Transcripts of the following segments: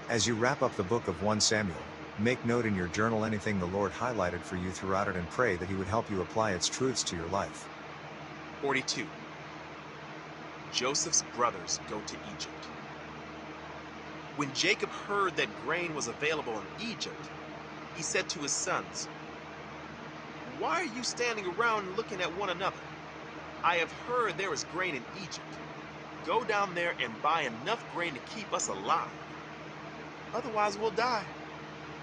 As you wrap up the book of 1 Samuel, make note in your journal anything the Lord highlighted for you throughout it and pray that He would help you apply its truths to your life. 42. Joseph's brothers go to Egypt. When Jacob heard that grain was available in Egypt, he said to his sons, "Why are you standing around looking at one another? I have heard there is grain in Egypt. Go down there and buy enough grain to keep us alive. Otherwise we'll die."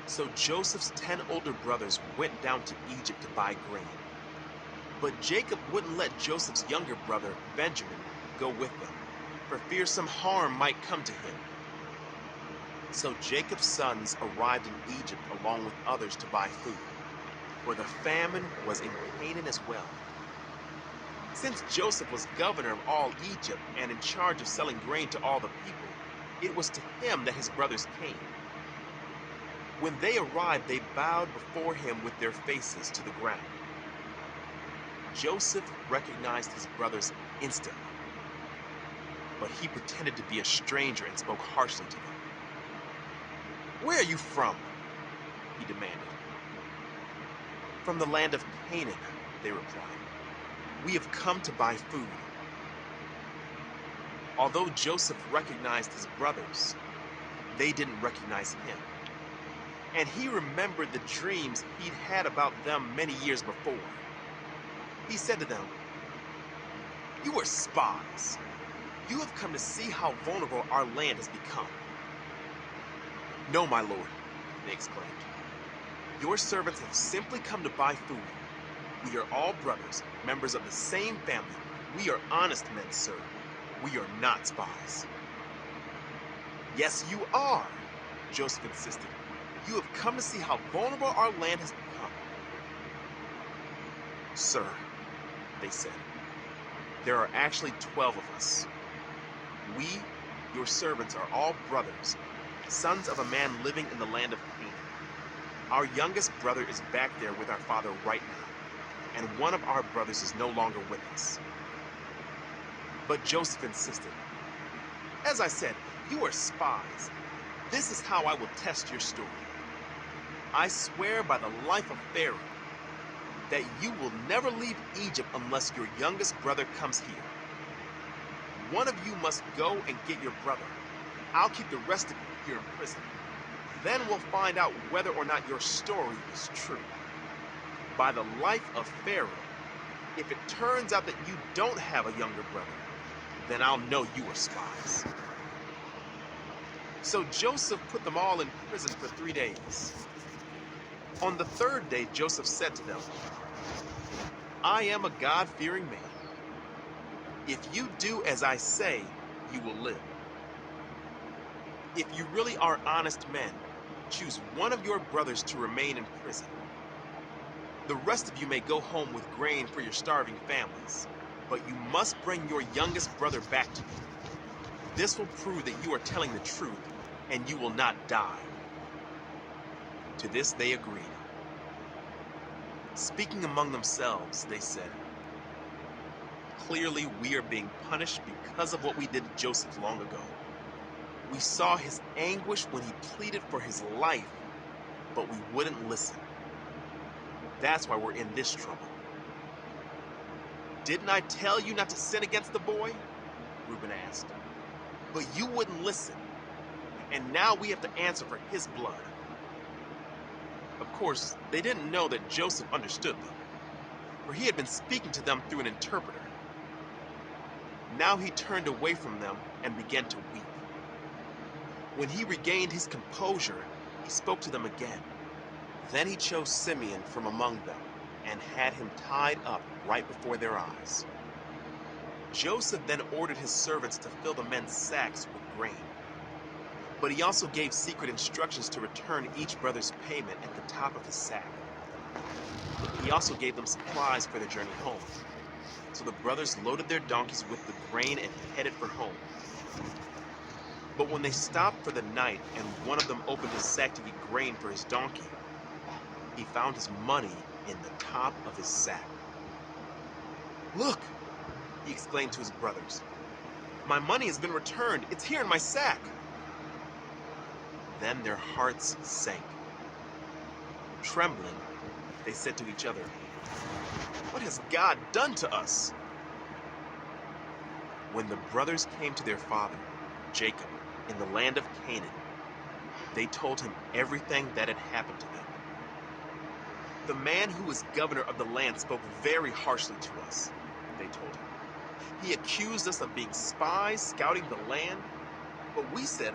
So Joseph's 10 older brothers went down to Egypt to buy grain. But Jacob wouldn't let Joseph's younger brother, Benjamin, go with them, for fear some harm might come to him. So Jacob's sons arrived in Egypt along with others to buy food, for the famine was in Canaan as well. Since Joseph was governor of all Egypt and in charge of selling grain to all the people, it was to him that his brothers came. When they arrived, they bowed before him with their faces to the ground. Joseph recognized his brothers instantly, but he pretended to be a stranger and spoke harshly to them. "Where are you from?" he demanded. "From the land of Canaan," they replied. "We have come to buy food." Although Joseph recognized his brothers, they didn't recognize him. And he remembered the dreams he'd had about them many years before. He said to them, "You are spies. You have come to see how vulnerable our land has become." "No, my lord," they exclaimed. "Your servants have simply come to buy food. We are all brothers, members of the same family. We are honest men, sir. We are not spies." "Yes, you are," Joseph insisted. "You have come to see how vulnerable our land has become." "Sir," they said, "there are actually 12 of us. We, your servants, are all brothers, sons of a man living in the land of Canaan. Our youngest brother is back there with our father right now, and one of our brothers is no longer with us." But Joseph insisted, "As I said, you are spies. This is how I will test your story. I swear by the life of Pharaoh that you will never leave Egypt unless your youngest brother comes here. One of you must go and get your brother. I'll keep the rest of you here in prison. Then we'll find out whether or not your story is true. By the life of Pharaoh, if it turns out that you don't have a younger brother, then I'll know you are spies." So Joseph put them all in prison for 3 days. On the 3rd day, Joseph said to them, "I am a God-fearing man. If you do as I say, you will live. If you really are honest men, choose one of your brothers to remain in prison. The rest of you may go home with grain for your starving families, but you must bring your youngest brother back to me. This will prove that you are telling the truth, and you will not die." To this they agreed. Speaking among themselves, they said, "Clearly we are being punished because of what we did to Joseph long ago. We saw his anguish when he pleaded for his life, but we wouldn't listen. That's why we're in this trouble." "Didn't I tell you not to sin against the boy?" Reuben asked. "But you wouldn't listen, and now we have to answer for his blood." Of course, they didn't know that Joseph understood them, for he had been speaking to them through an interpreter. Now he turned away from them and began to weep. When he regained his composure, he spoke to them again. Then he chose Simeon from among them and had him tied up right before their eyes. Joseph then ordered his servants to fill the men's sacks with grain. But he also gave secret instructions to return each brother's payment at the top of his sack. He also gave them supplies for their journey home. So the brothers loaded their donkeys with the grain and headed for home. But when they stopped for the night and one of them opened his sack to get grain for his donkey, he found his money in the top of his sack. "Look!" he exclaimed to his brothers. "My money has been returned. It's here in my sack." Then their hearts sank. Trembling, they said to each other, "What has God done to us?" When the brothers came to their father, Jacob, in the land of Canaan, they told him everything that had happened to them. "The man who is governor of the land spoke very harshly to us," they told him. "He accused us of being spies scouting the land, but we said,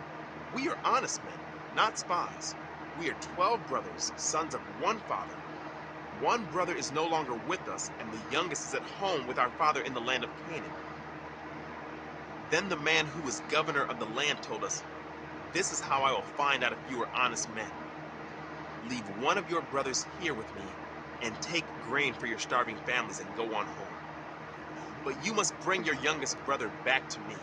'We are honest men, not spies. We are 12 brothers, sons of one father. One brother is no longer with us, and the youngest is at home with our father in the land of Canaan.' Then the man who was governor of the land told us, 'This is how I will find out if you are honest men. Leave one of your brothers here with me and take grain for your starving families and go on home. But you must bring your youngest brother back to me.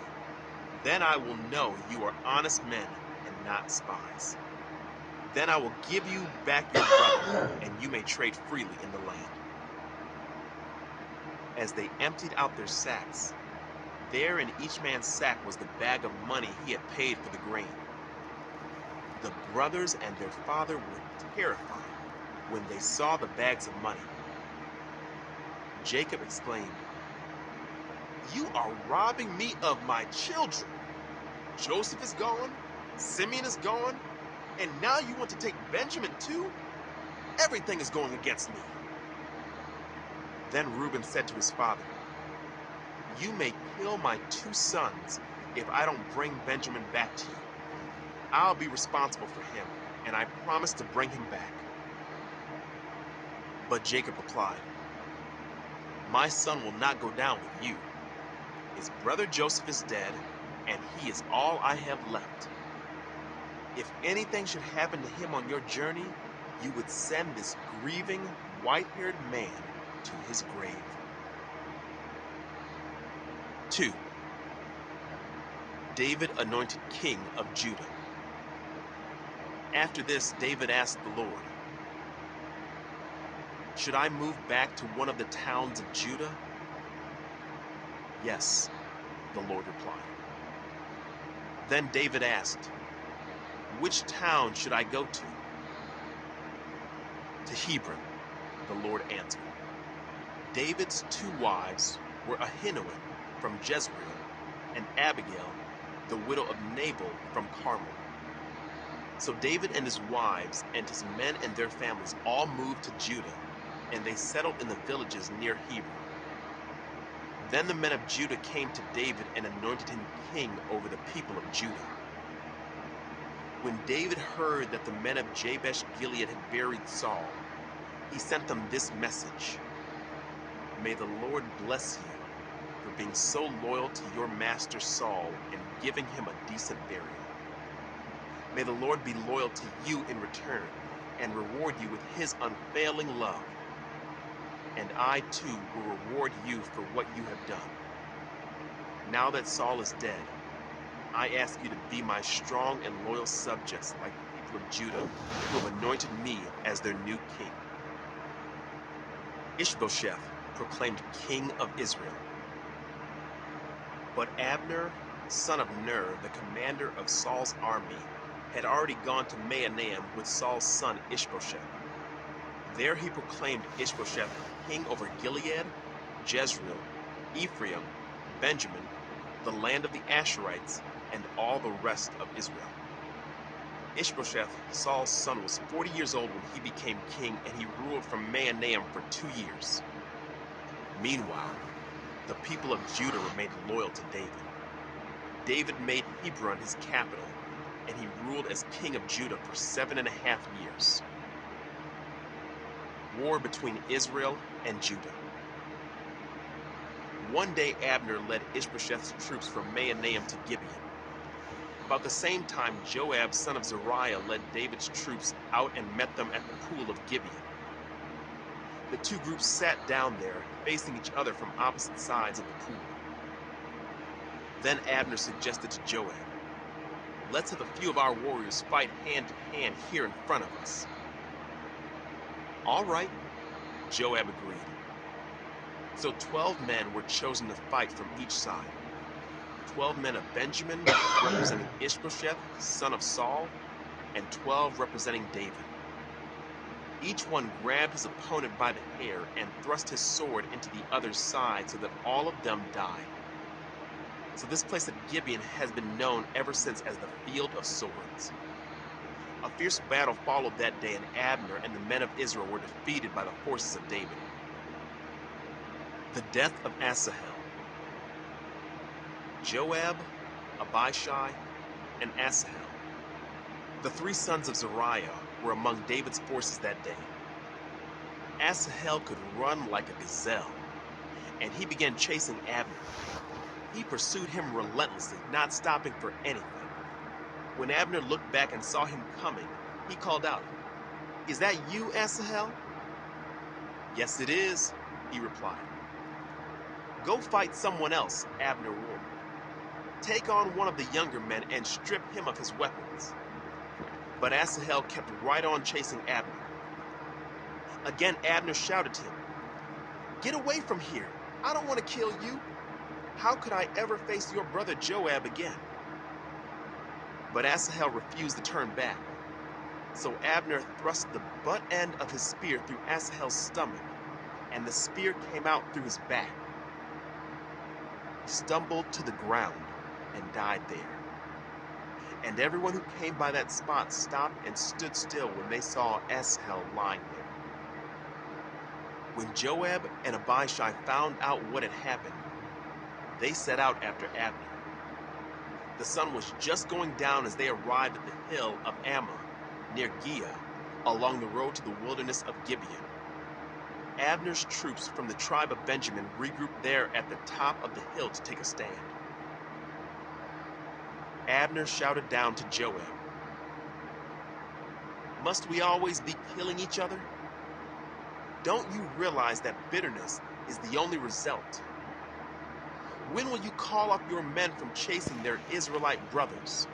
Then I will know you are honest men and not spies. Then I will give you back your brother, and you may trade freely in the land.' As they emptied out their sacks, there in each man's sack was the bag of money he had paid for the grain. The brothers and their father were terrified when they saw the bags of money. Jacob exclaimed, 'You are robbing me of my children. Joseph is gone, Simeon is gone, and now you want to take Benjamin too? Everything is going against me.' Then Reuben said to his father, 'You may kill my 2 sons if I don't bring Benjamin back to you. I'll be responsible for him, and I promise to bring him back.' But Jacob replied, 'My son will not go down with you. His brother Joseph is dead, and he is all I have left. If anything should happen to him on your journey, you would send this grieving, white-haired man to his grave.'" 2. David anointed king of Judah. After this, David asked the Lord, "Should I move back to one of the towns of Judah?" "Yes," the Lord replied. Then David asked, "Which town should I go to?" "To Hebron," the Lord answered. David's 2 wives were Ahinoam from Jezreel and Abigail, the widow of Nabal from Carmel. So David and his wives and his men and their families all moved to Judah, and they settled in the villages near Hebron. Then the men of Judah came to David and anointed him king over the people of Judah. When David heard that the men of Jabesh Gilead had buried Saul, he sent them this message: "May the Lord bless you for being so loyal to your master Saul and giving him a decent burial. May the Lord be loyal to you in return and reward you with his unfailing love. And I too will reward you for what you have done. Now that Saul is dead, I ask you to be my strong and loyal subjects like the people of Judah who have anointed me as their new king." Ishbosheth proclaimed king of Israel. But Abner, son of Ner, the commander of Saul's army, had already gone to Mahanaim with Saul's son Ishbosheth. There he proclaimed Ishbosheth king over Gilead, Jezreel, Ephraim, Benjamin, the land of the Asherites, and all the rest of Israel. Ishbosheth, Saul's son, was 40 years old when he became king, and he ruled from Mahanaim for 2 years. Meanwhile, the people of Judah remained loyal to David. David made Hebron his capital, and he ruled as king of Judah for 7.5 years. War between Israel and Judah. One day Abner led Ishbosheth's troops from Mahanaim to Gibeon. About the same time, Joab, son of Zeruiah, led David's troops out and met them at the pool of Gibeon. The 2 groups sat down there, facing each other from opposite sides of the pool. Then Abner suggested to Joab, "Let's have a few of our warriors fight hand to hand here in front of us." "All right," Joab agreed. So 12 men were chosen to fight from each side. 12 men of Benjamin, representing Ishbosheth, son of Saul, and 12 representing David. Each one grabbed his opponent by the hair and thrust his sword into the other's side so that all of them died. So this place at Gibeon has been known ever since as the Field of Swords. A fierce battle followed that day, and Abner and the men of Israel were defeated by the forces of David. The death of Asahel. Joab, Abishai, and Asahel, the three sons of Zeruiah, were among David's forces that day. Asahel could run like a gazelle, and he began chasing Abner. He pursued him relentlessly, not stopping for anything. When Abner looked back and saw him coming, he called out, "Is that you, Asahel?" "Yes, it is," he replied. "Go fight someone else," Abner warned. "Take on one of the younger men and strip him of his weapons." But Asahel kept right on chasing Abner. Again, Abner shouted to him, "Get away from here! I don't want to kill you! How could I ever face your brother Joab again?" But Asahel refused to turn back. So Abner thrust the butt end of his spear through Asahel's stomach, and the spear came out through his back. He stumbled to the ground and died there. And everyone who came by that spot stopped and stood still when they saw Asahel lying there. When Joab and Abishai found out what had happened, they set out after Abner. The sun was just going down as they arrived at the hill of Ammah, near Giah, along the road to the wilderness of Gibeon. Abner's troops from the tribe of Benjamin regrouped there at the top of the hill to take a stand. Abner shouted down to Joab, "Must we always be killing each other? Don't you realize that bitterness is the only result? When will you call off your men from chasing their Israelite brothers?"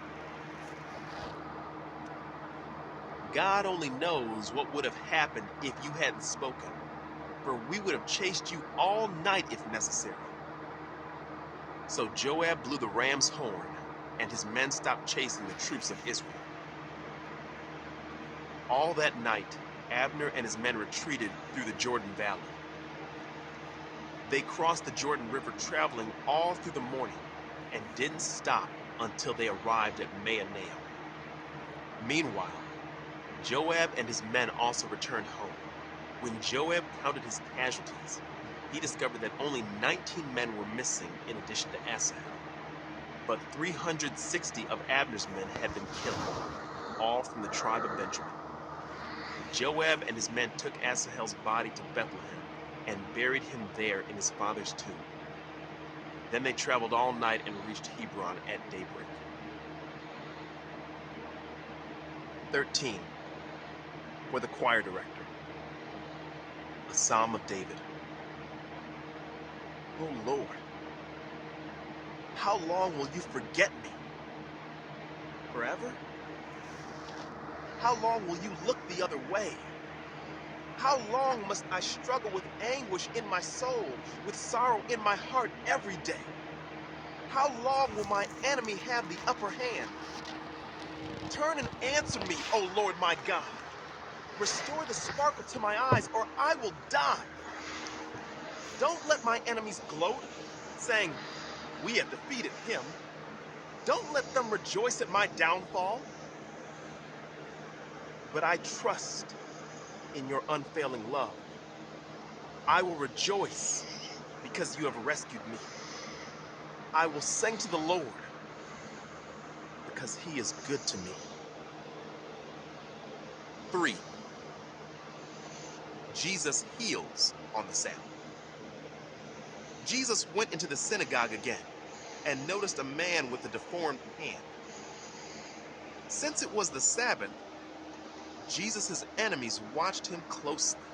God only knows what would have happened if you hadn't spoken, for we would have chased you all night if necessary. So Joab blew the ram's horn, and his men stopped chasing the troops of Israel. All that night, Abner and his men retreated through the Jordan Valley. They crossed the Jordan River traveling all through the morning and didn't stop until they arrived at Mahanaim. Meanwhile, Joab and his men also returned home. When Joab counted his casualties, he discovered that only 19 men were missing in addition to Asahel. But 360 of Abner's men had been killed, all from the tribe of Benjamin. Joab and his men took Asahel's body to Bethlehem and buried him there in his father's tomb. Then they traveled all night and reached Hebron at daybreak. 13. For the choir director. A Psalm of David. "O Lord, how long will you forget me? Forever? How long will you look the other way? How long must I struggle with anguish in my soul, with sorrow in my heart every day? How long will my enemy have the upper hand? Turn and answer me, O Lord my God. Restore the sparkle to my eyes, or I will die. Don't let my enemies gloat, saying, 'We have defeated him.' Don't let them rejoice at my downfall. But I trust in your unfailing love. I will rejoice because you have rescued me. I will sing to the Lord because he is good to me." 3. Jesus heals on the Sabbath. Jesus went into the synagogue again and noticed a man with a deformed hand. Since it was the Sabbath, Jesus' enemies watched him closely.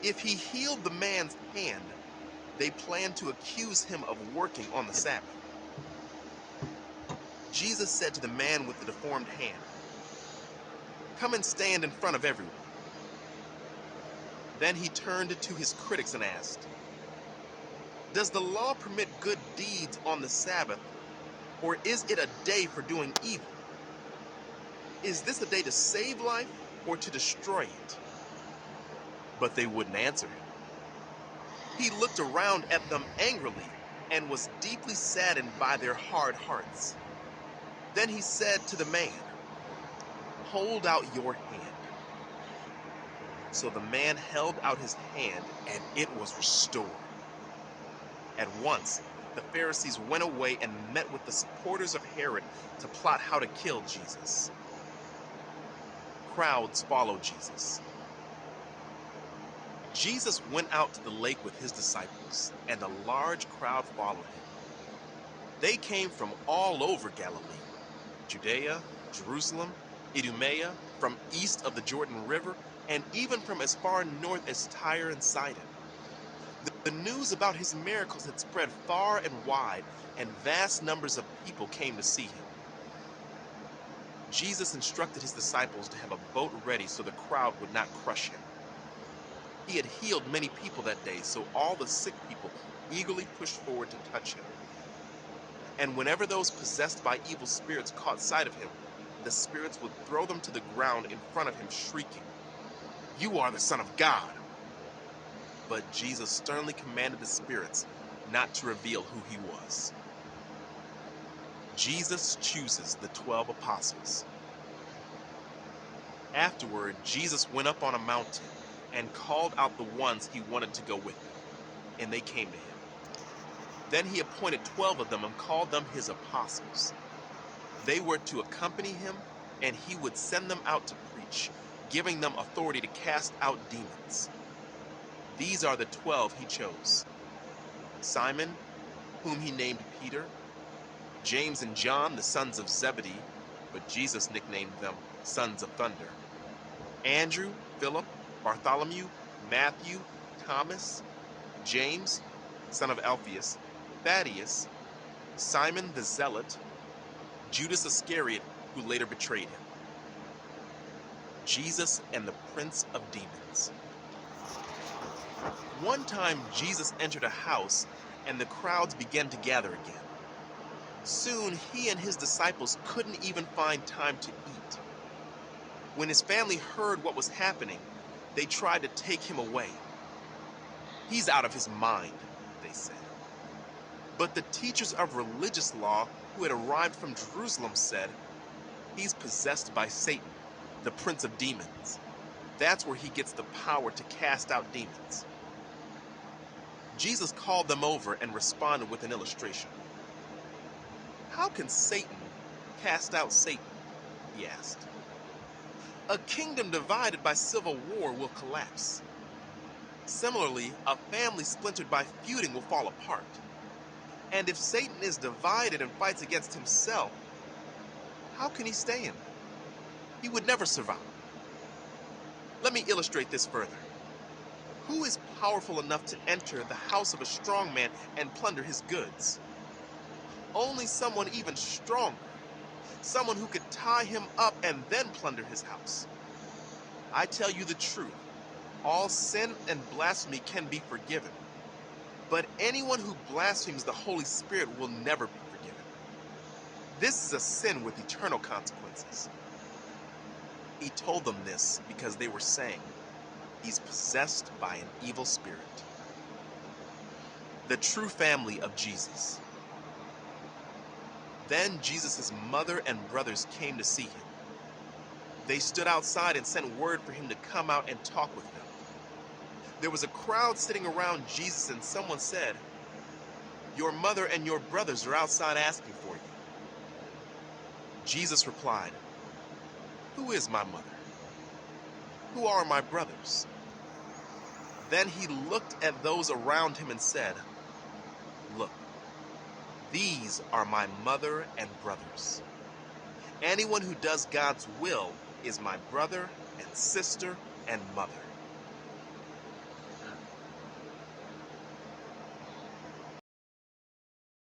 If he healed the man's hand, they planned to accuse him of working on the Sabbath. Jesus said to the man with the deformed hand, "Come and stand in front of everyone." Then he turned to his critics and asked, "Does the law permit good deeds on the Sabbath, or is it a day for doing evil?" Is this a day to save life or to destroy it? But they wouldn't answer him. He looked around at them angrily and was deeply saddened by their hard hearts. Then he said to the man, "Hold out your hand." So the man held out his hand, and it was restored. At once, the Pharisees went away and met with the supporters of Herod to plot how to kill Jesus. Crowds followed Jesus. Jesus went out to the lake with his disciples, and a large crowd followed him. They came from all over Galilee, Judea, Jerusalem, Idumea, from east of the Jordan River, and even from as far north as Tyre and Sidon. The news about his miracles had spread far and wide, and vast numbers of people came to see him. Jesus instructed his disciples to have a boat ready so the crowd would not crush him. He had healed many people that day, so all the sick people eagerly pushed forward to touch him. And whenever those possessed by evil spirits caught sight of him, the spirits would throw them to the ground in front of him, shrieking, "You are the Son of God!" But Jesus sternly commanded the spirits not to reveal who he was. Jesus chooses the 12 apostles. Afterward, Jesus went up on a mountain and called out the ones he wanted to go with him, and they came to him. Then he appointed 12 of them and called them his apostles. They were to accompany him, and he would send them out to preach, giving them authority to cast out demons. These are the 12 he chose: Simon, whom he named Peter, James and John, the sons of Zebedee, but Jesus nicknamed them sons of thunder, Andrew, Philip, Bartholomew, Matthew, Thomas, James, son of Alphaeus, Thaddeus, Simon the Zealot, Judas Iscariot, who later betrayed him. Jesus and the Prince of Demons. One time Jesus entered a house, and the crowds began to gather again. Soon he and his disciples couldn't even find time to eat. When his family heard what was happening, they tried to take him away. "He's out of his mind," they said. But the teachers of religious law who had arrived from Jerusalem said, "He's possessed by Satan, the prince of demons. That's where he gets the power to cast out demons." Jesus called them over and responded with an illustration. "How can Satan cast out Satan?" he asked. "A kingdom divided by civil war will collapse. Similarly, a family splintered by feuding will fall apart. And if Satan is divided and fights against himself, how can he stay in it? He would never survive. Let me illustrate this further. Who is powerful enough to enter the house of a strong man and plunder his goods? Only someone even stronger, someone who could tie him up and then plunder his house. I tell you the truth, all sin and blasphemy can be forgiven, but anyone who blasphemes the Holy Spirit will never be forgiven. This is a sin with eternal consequences." He told them this because they were saying, "He's possessed by an evil spirit." The true family of Jesus. Then Jesus' mother and brothers came to see him. They stood outside and sent word for him to come out and talk with them. There was a crowd sitting around Jesus, and someone said, "Your mother and your brothers are outside asking for you." Jesus replied, "Who is my mother? Who are my brothers?" Then he looked at those around him and said, "Look, these are my mother and brothers. Anyone who does God's will is my brother and sister and mother."